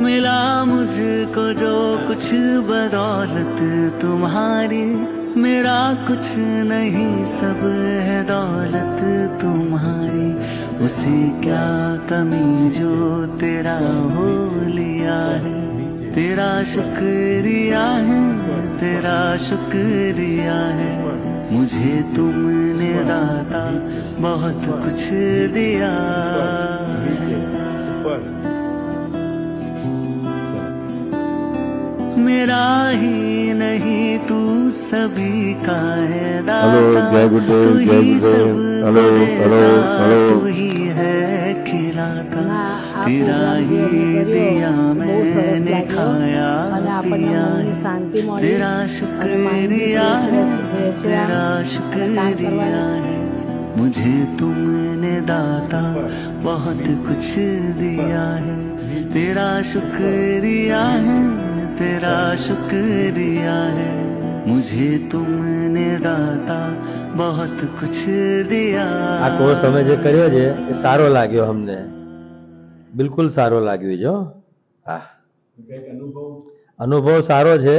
मिला मुझको जो कुछ बदौलत तुम्हारी, मेरा कुछ नहीं सब है दौलत तुम्हारी। उसे क्या कमी जो तेरा हो लिया है, तेरा शुक्रिया है, तेरा शुक्रिया है। मुझे तुमने दाता बहुत कुछ दिया है। मेरा ही नहीं तू सभी का है दाता, तू ही सबको देता, तू ही है खिलाता। तेरा ही दिया मैंने खाया पिया है, तेरा शुक्रिया है, तेरा शुक्रिया है। मुझे तुमने दाता बहुत कुछ दिया है, तेरा शुक्रिया है, तेरा शुक्रिया है। मुझे तुमने दाता बहुत कुछ दिया। આ કોર્સ તમે જે કર્યો છે એ સારો લાગ્યો અમને, બિલકુલ સારો લાગ્યો જો. અનુભવ સારો છે.